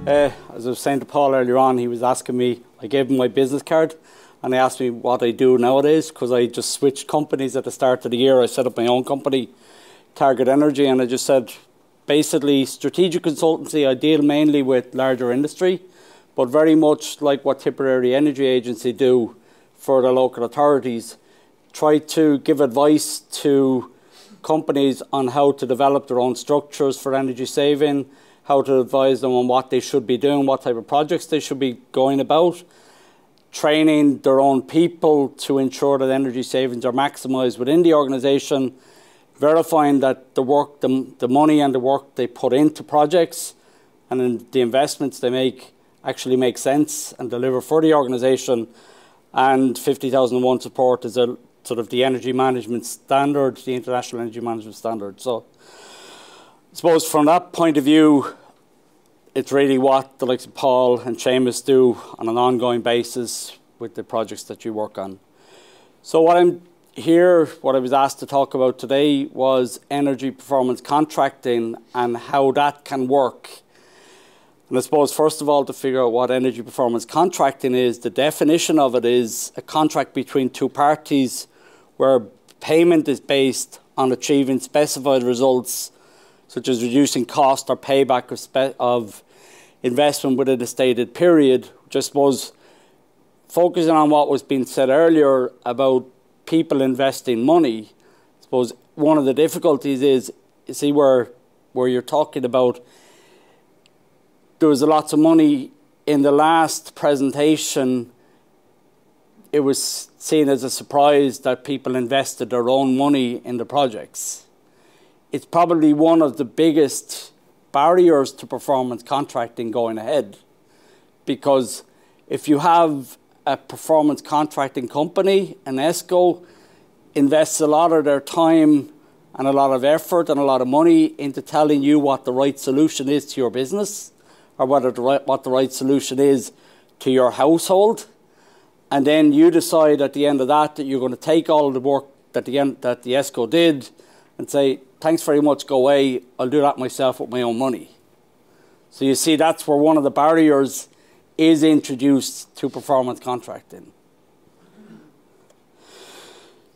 As I was saying to Paul earlier on, he was asking me, I gave him my business card and he asked me what I do nowadays because I just switched companies at the start of the year. I set up my own company, Target Energy, and I just said basically strategic consultancy. I deal mainly with larger industry, but very much like what Tipperary Energy Agency do for the local authorities, try to give advice to companies on how to develop their own structures for energy saving, how to advise them on what they should be doing, what type of projects they should be going about, training their own people to ensure that energy savings are maximised within the organisation, verifying that the work, the money and the work they put into projects and the investments they make actually make sense and deliver for the organisation. And 50,001 support is a sort of the energy management standard, the international energy management standard. So I suppose from that point of view, it's really what the likes of Paul and Seamus do on an ongoing basis with the projects that you work on. So what I was asked to talk about today was energy performance contracting and how that can work. And I suppose first of all, to figure out what energy performance contracting is, the definition of it is a contract between two parties where payment is based on achieving specified results, such as reducing cost or payback of investment within a stated period, which I suppose, focusing on what was being said earlier about people investing money, I suppose one of the difficulties is, you see where you're talking about, there was lots of money in the last presentation. It was seen as a surprise that people invested their own money in the projects. It's probably one of the biggest barriers to performance contracting going ahead, because if you have a performance contracting company, an ESCO, invests a lot of their time and a lot of effort and a lot of money into telling you what the right solution is to your business, or what the right solution is to your household, and then you decide at the end of that you're going to take all of the work that the ESCO did and say, thanks very much, go away, I'll do that myself with my own money. So you see, that's where one of the barriers is introduced to performance contracting.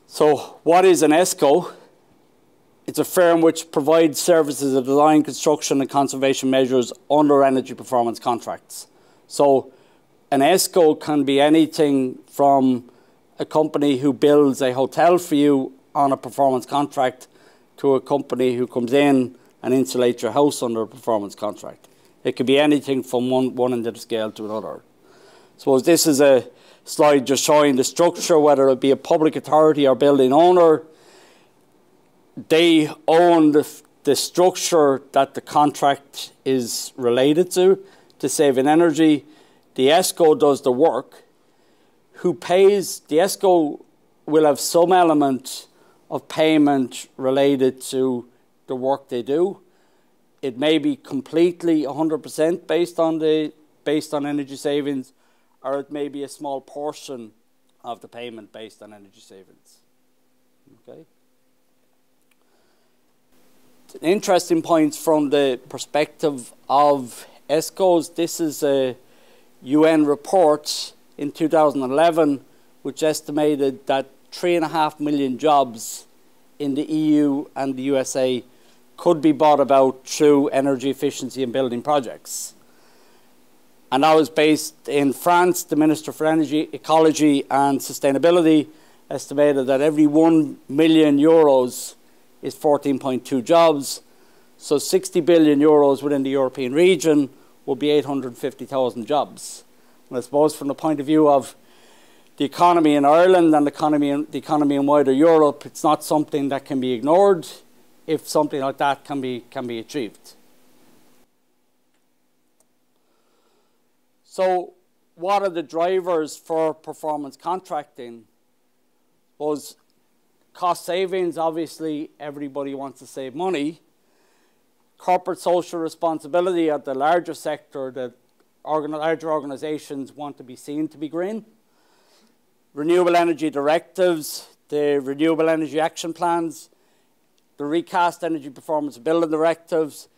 So what is an ESCO? It's a firm which provides services of design, construction and conservation measures under energy performance contracts. So an ESCO can be anything from a company who builds a hotel for you on a performance contract to a company who comes in and insulates your house under a performance contract. It could be anything from one end of the scale to another. So this is a slide just showing the structure, whether it be a public authority or building owner. They own the structure that the contract is related to saving energy. The ESCO does the work. Who pays? The ESCO will have some element of payment related to the work they do. It may be completely 100% based on energy savings, or it may be a small portion of the payment based on energy savings. Okay. Interesting points from the perspective of ESCO'S. This is a UN report in 2011 which estimated that 3.5 million jobs in the EU and the USA could be brought about through energy efficiency in building projects. And that was based in France. The Minister for Energy, Ecology and Sustainability estimated that every 1 million euros is 14.2 jobs. So 60 billion euros within the European region will be 850,000 jobs. And I suppose from the point of view of the economy in Ireland and the economy in wider Europe, it's not something that can be ignored if something like that can be achieved. So what are the drivers for performance contracting? Was cost savings. Obviously everybody wants to save money. Corporate social responsibility at the larger sector, the larger organisations want to be seen to be green. Renewable energy directives, the renewable energy action plans, the recast energy performance building directives,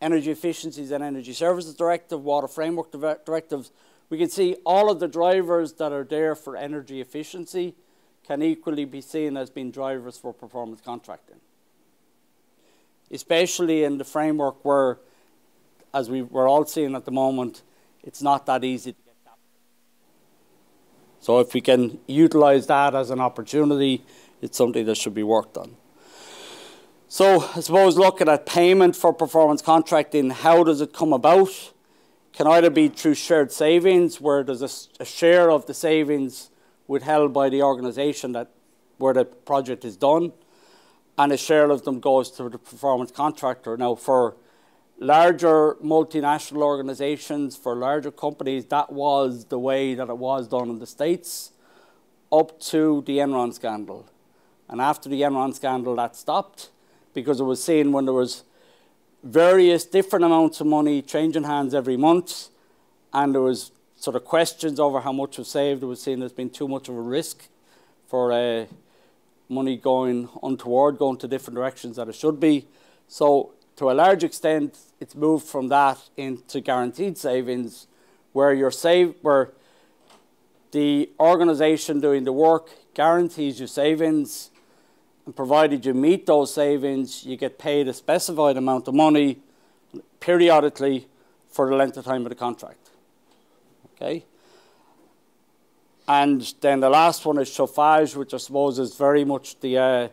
Energy Efficiencies and Energy Services Directive, Water Framework Directives, we can see all of the drivers that are there for energy efficiency can equally be seen as being drivers for performance contracting. Especially in the framework where, as we're all seeing at the moment, it's not that easy to get capital. So if we can utilise that as an opportunity, it's something that should be worked on. So I suppose looking at payment for performance contracting, how does it come about? Can either be through shared savings, where there's a share of the savings withheld by the organisation where the project is done, and a share of them goes to the performance contractor. Now, for larger multinational organisations, for larger companies, that was the way that it was done in the States up to the Enron scandal. And after the Enron scandal, that stopped, because it was seen when there was various different amounts of money changing hands every month, and there was sort of questions over how much was saved. It was seen as being too much of a risk for money going untoward, going to different directions that it should be. So to a large extent, it's moved from that into guaranteed savings, where where the organisation doing the work guarantees you savings, and provided you meet those savings, you get paid a specified amount of money periodically for the length of time of the contract. Okay? And then the last one is chauffage, which I suppose is very much the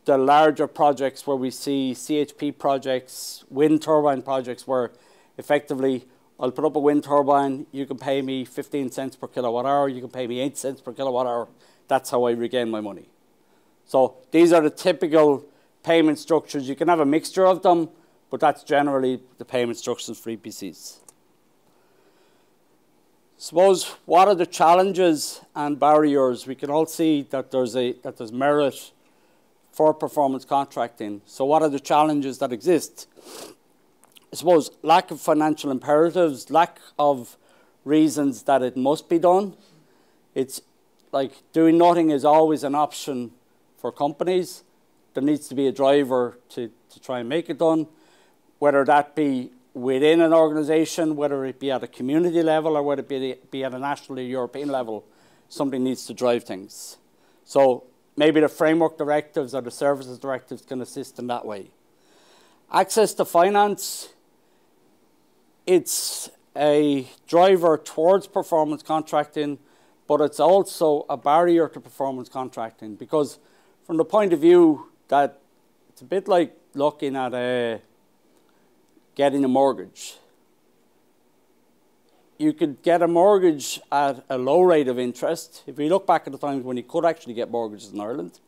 larger projects where we see CHP projects, wind turbine projects, where effectively I'll put up a wind turbine, you can pay me 15 cents per kilowatt hour, you can pay me 8 cents per kilowatt hour. That's how I regain my money. So these are the typical payment structures. You can have a mixture of them, but that's generally the payment structures for EPCs. Suppose, what are the challenges and barriers? We can all see that there's merit for performance contracting. So what are the challenges that exist? I suppose lack of financial imperatives, lack of reasons that it must be done. It's like doing nothing is always an option for companies. There needs to be a driver to try and make it done, whether that be within an organisation, whether it be at a community level, or whether it be at a national or European level. Something needs to drive things. So maybe the framework directives or the services directives can assist in that way. Access to finance, it's a driver towards performance contracting, but it's also a barrier to performance contracting, because from the point of view that it's a bit like looking at getting a mortgage. You could get a mortgage at a low rate of interest. If we look back at the times when you could actually get mortgages in Ireland,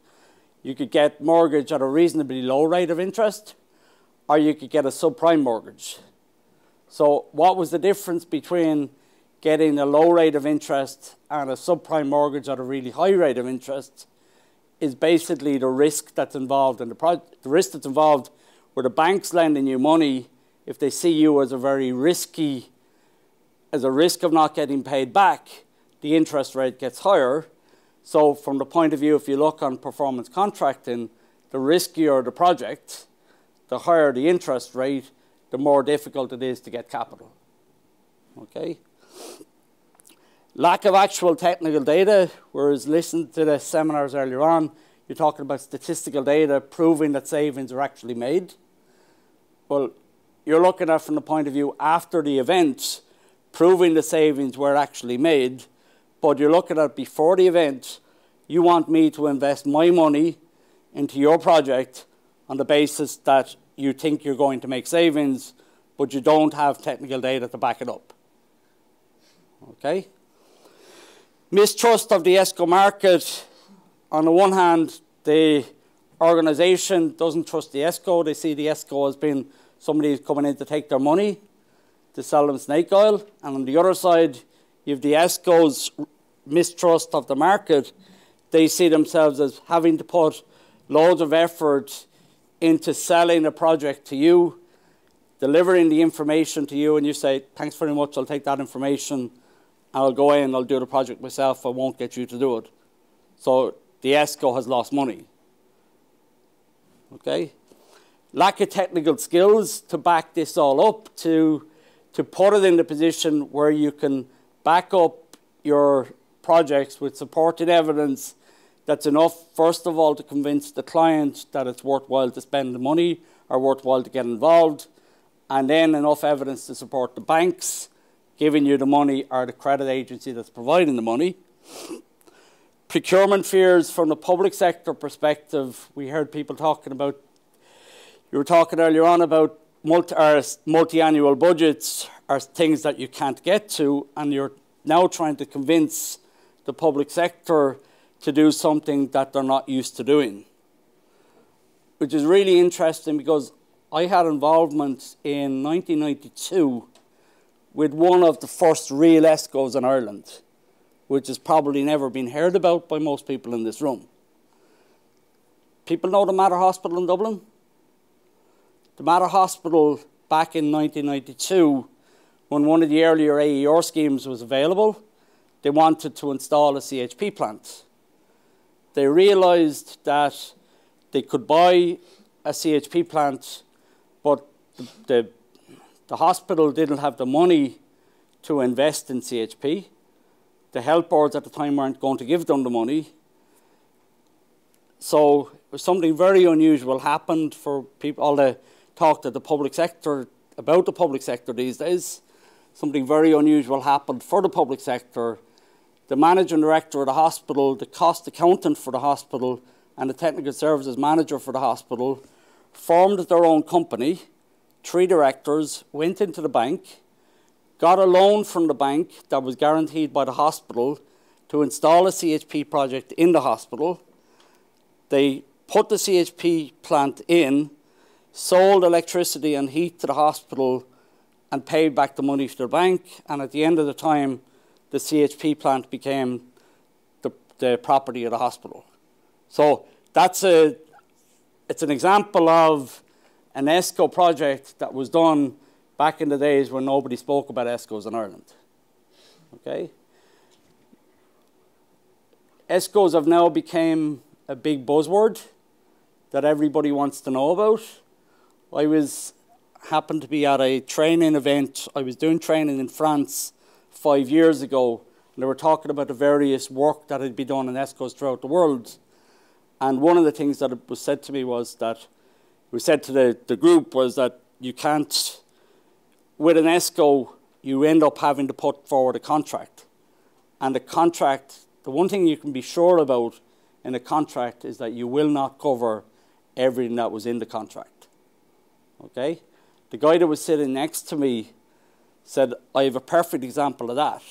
you could get mortgage at a reasonably low rate of interest, or you could get a subprime mortgage. So what was the difference between getting a low rate of interest and a subprime mortgage at a really high rate of interest? Is basically the risk that's involved in the project. The risk that's involved where the bank's lending you money, if they see you as a risk of not getting paid back, the interest rate gets higher. So from the point of view, if you look on performance contracting, the riskier the project, the higher the interest rate, the more difficult it is to get capital. Okay? Lack of actual technical data, whereas listening to the seminars earlier on, you're talking about statistical data proving that savings are actually made. Well, you're looking at from the point of view after the event, proving the savings were actually made, but you're looking at before the event, you want me to invest my money into your project on the basis that you think you're going to make savings, but you don't have technical data to back it up. Okay? Mistrust of the ESCO market. On the one hand, the organisation doesn't trust the ESCO. They see the ESCO as being somebody who's coming in to take their money, to sell them snake oil. And on the other side, you have the ESCO's mistrust of the market. They see themselves as having to put loads of effort into selling a project to you, delivering the information to you, and you say, thanks very much, I'll take that information, I'll go in, I'll do the project myself, I won't get you to do it. So the ESCO has lost money. Okay? lack of technical skills to back this all up, to put it in the position where you can back up your projects with supporting evidence that's enough, first of all, to convince the client that it's worthwhile to spend the money or worthwhile to get involved, and then enough evidence to support the banks giving you the money or the credit agency that's providing the money. Procurement fears from the public sector perspective. We heard people talking about, you were talking earlier on about multi-annual budgets are things that you can't get to, and you're now trying to convince the public sector to do something that they're not used to doing, which is really interesting because I had involvement in 1992 with one of the first real ESCO'S in Ireland, which has probably never been heard about by most people in this room. People know the Mater Hospital in Dublin? The Mater Hospital back in 1992, when one of the earlier AER schemes was available, they wanted to install a CHP plant. They realised that they could buy a CHP plant, but the hospital didn't have the money to invest in CHP. The health boards at the time weren't going to give them the money. So something very unusual happened for people, all the talk to the public sector, about the public sector these days. Something very unusual happened for the public sector. The managing director of the hospital, the cost accountant for the hospital, and the technical services manager for the hospital formed their own company. 3 directors went into the bank, got a loan from the bank that was guaranteed by the hospital to install a CHP project in the hospital. They put the CHP plant in, sold electricity and heat to the hospital, and paid back the money to the bank. And at the end of the time, the CHP plant became the property of the hospital. So it's an example of an ESCO project that was done back in the days when nobody spoke about ESCO'S in Ireland. Okay? ESCO'S have now become a big buzzword that everybody wants to know about. I happened to be at a training event. I was doing training in France 5 years ago, and they were talking about the various work that had been done in ESCO'S throughout the world. And one of the things that was said to me was that, we said to the group was that you can't, with an ESCO, you end up having to put forward a contract. And the contract, the one thing you can be sure about in a contract is that you will not cover everything that was in the contract. Okay? The guy that was sitting next to me said, I have a perfect example of that.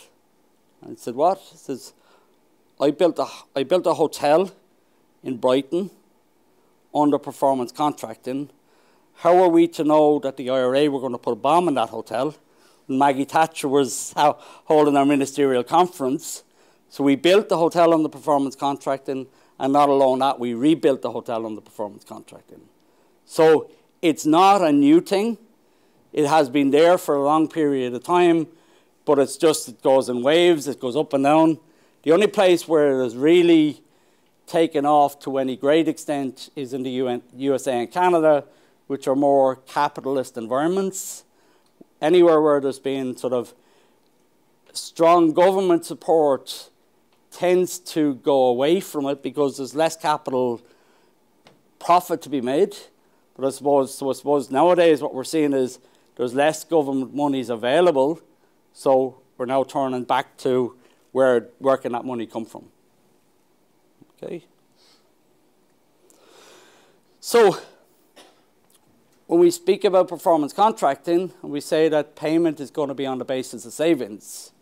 And I said, what? He says, I built a hotel in Brighton under performance contracting. How are we to know that the IRA were going to put a bomb in that hotel? And Maggie Thatcher was holding our ministerial conference. So we built the hotel on the performance contracting, and not alone that, we rebuilt the hotel on the performance contracting. So it's not a new thing. It has been there for a long period of time, but it's just, it goes in waves, it goes up and down. The only place where it has really taken off to any great extent is in the USA and Canada, which are more capitalist environments. Anywhere where there's been sort of strong government support tends to go away from it because there's less capital profit to be made. But I suppose nowadays what we're seeing is there's less government monies available, so we're now turning back to where can that money come from. Okay. So when we speak about performance contracting, and we say that payment is going to be on the basis of savings,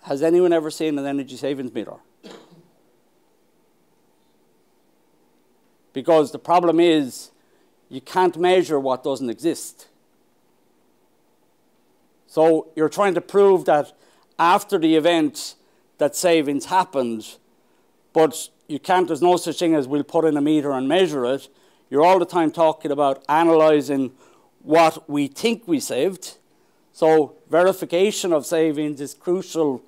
has anyone ever seen an energy savings meter? Because the problem is you can't measure what doesn't exist. So you're trying to prove that after the event that savings happened, but you can't, there's no such thing as we'll put in a meter and measure it. You're all the time talking about analysing what we think we saved. So verification of savings is crucial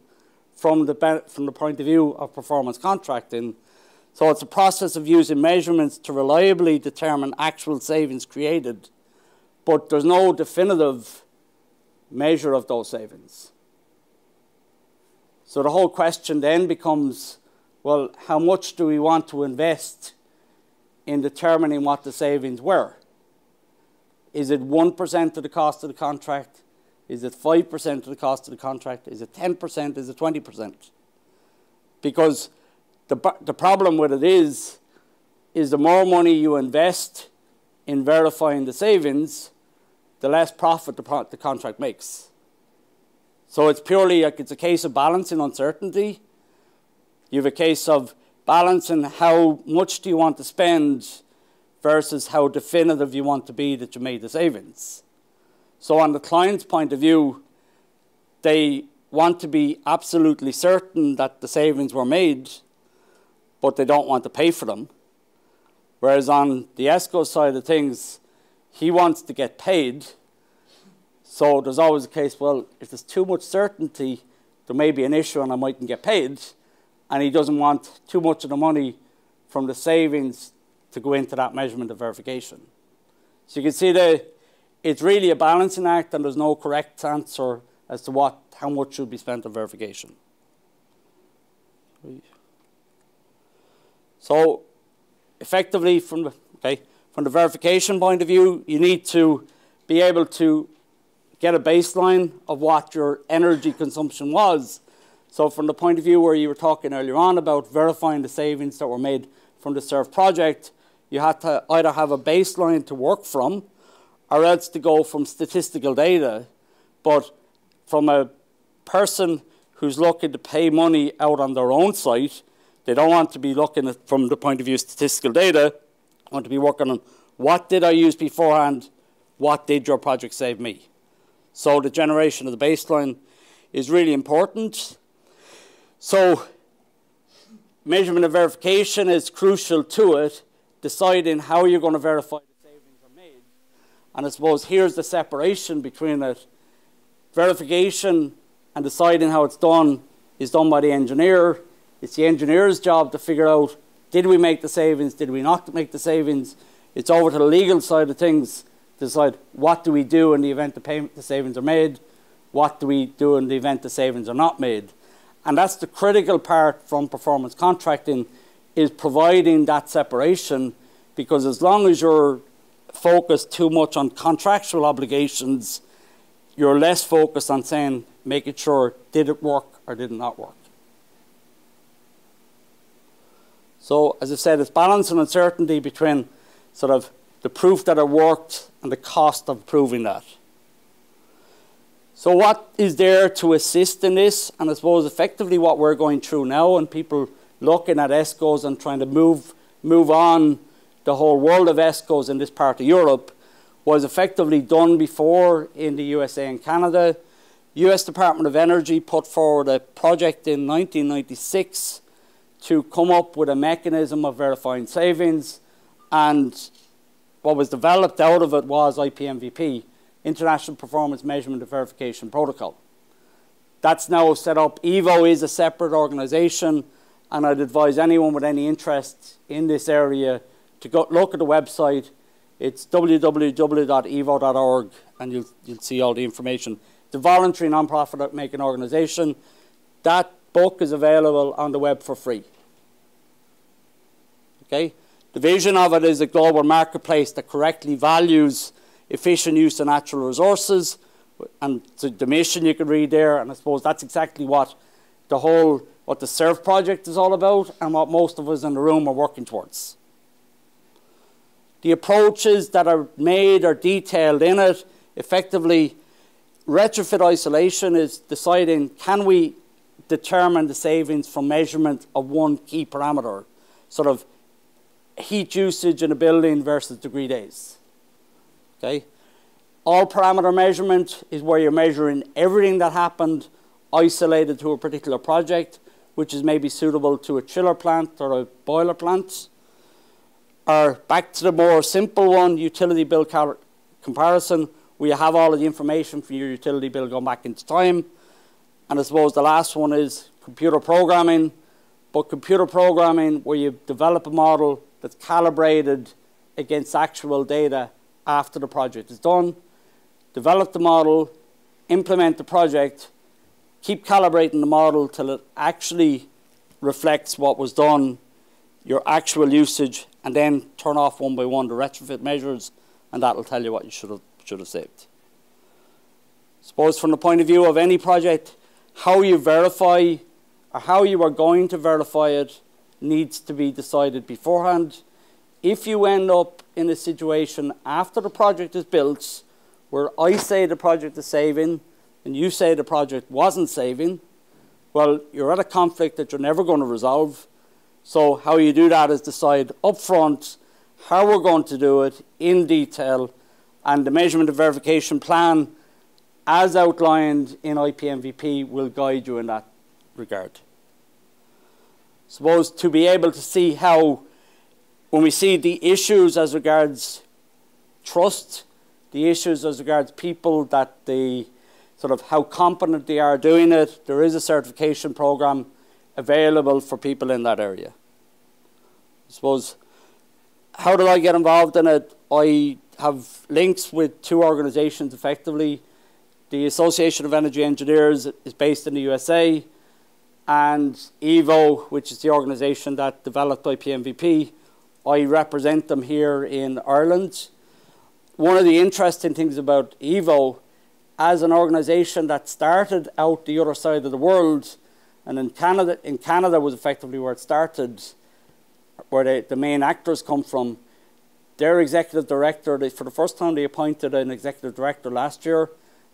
from the point of view of performance contracting. So it's a process of using measurements to reliably determine actual savings created, but there's no definitive measure of those savings. So the whole question then becomes, well, how much do we want to invest in determining what the savings were? Is it 1% of the cost of the contract? Is it 5% of the cost of the contract? Is it 10%? Is it 20%? Because the problem with it is the more money you invest in verifying the savings, the less profit the contract makes. So it's purely like it's a case of balancing uncertainty. You have a case of balancing how much do you want to spend versus how definitive you want to be that you made the savings. So on the client's point of view, they want to be absolutely certain that the savings were made, but they don't want to pay for them. Whereas on the ESCO side of things, he wants to get paid. So there's always a case, well, if there's too much certainty, there may be an issue and I mightn't get paid. And he doesn't want too much of the money from the savings to go into that measurement of verification. So you can see that it's really a balancing act and there's no correct answer as to how much should be spent on verification. So effectively from the verification point of view, you need to be able to get a baseline of what your energy consumption was. So from the point of view where you were talking earlier on about verifying the savings that were made from the SURF project, you had to either have a baseline to work from or else to go from statistical data. But from a person who's looking to pay money out on their own site, they don't want to be looking at from the point of view of statistical data. They want to be working on what did I use beforehand, what did your project save me. So the generation of the baseline is really important. So measurement and verification is crucial to it, deciding how you're going to verify the savings are made. And I suppose here's the separation between it. Verification and deciding how it's done is done by the engineer. It's the engineer's job to figure out, did we make the savings, did we not make the savings? It's over to the legal side of things to decide what do we do in the event the savings are made, what do we do in the event the savings are not made. And that's the critical part from performance contracting, is providing that separation, because as long as you're focused too much on contractual obligations, you're less focused on saying, making sure, did it work or did it not work? So, as I said, it's balance and uncertainty between sort of the proof that it worked and the cost of proving that. So what is there to assist in this? And I suppose effectively what we're going through now, and people looking at ESCO'S and trying to move on the whole world of ESCO'S in this part of Europe, was effectively done before in the USA and Canada. US Department of Energy put forward a project in 1996 to come up with a mechanism of verifying savings, and what was developed out of it was IPMVP, International Performance Measurement and Verification Protocol. That's now set up. EVO is a separate organisation, and I'd advise anyone with any interest in this area to go look at the website. It's www.evo.org, and you'll see all the information. It's a voluntary non-profit making organisation. That book is available on the web for free. Okay? The vision of it is a global marketplace that correctly values efficient use of natural resources, and the mission you can read there, and I suppose that's exactly what the SURF project is all about, and what most of us in the room are working towards. The approaches that are made are detailed in it. Effectively, retrofit isolation is deciding, can we determine the savings from measurement of one key parameter, sort of heat usage in a building versus degree days. Okay? All parameter measurement is where you're measuring everything that happened isolated to a particular project, which is maybe suitable to a chiller plant or a boiler plant. Or back to the more simple one, utility bill comparison, where you have all of the information for your utility bill going back into time. And I suppose the last one is computer programming, but computer programming where you develop a model that's calibrated against actual data after the project is done, develop the model, implement the project, keep calibrating the model till it actually reflects what was done, your actual usage, and then turn off one by one the retrofit measures, and that will tell you what you should have saved. Suppose from the point of view of any project, how you verify or how you are going to verify it needs to be decided beforehand. If you end up in a situation after the project is built where I say the project is saving and you say the project wasn't saving, well, you're at a conflict that you're never going to resolve. So how you do that is decide upfront how we're going to do it in detail, and the measurement and verification plan as outlined in IPMVP will guide you in that regard. Suppose to be able to see how, when we see the issues as regards trust, the issues as regards people, that they sort of how competent they are doing it, there is a certification program available for people in that area. I suppose, how did I get involved in it? I have links with two organizations effectively. The Association of Energy Engineers is based in the USA, and EVO, which is the organization that developed IPMVP, I represent them here in Ireland. One of the interesting things about EVO, as an organization that started out the other side of the world, and in Canada was effectively where it started, where the main actors come from, their executive director, for the first time they appointed an executive director last year,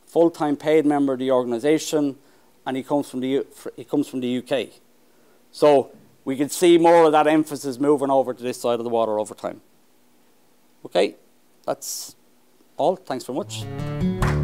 full-time paid member of the organisation, and he comes from the UK. So we could see more of that emphasis moving over to this side of the water over time. Okay, that's all. Thanks very much.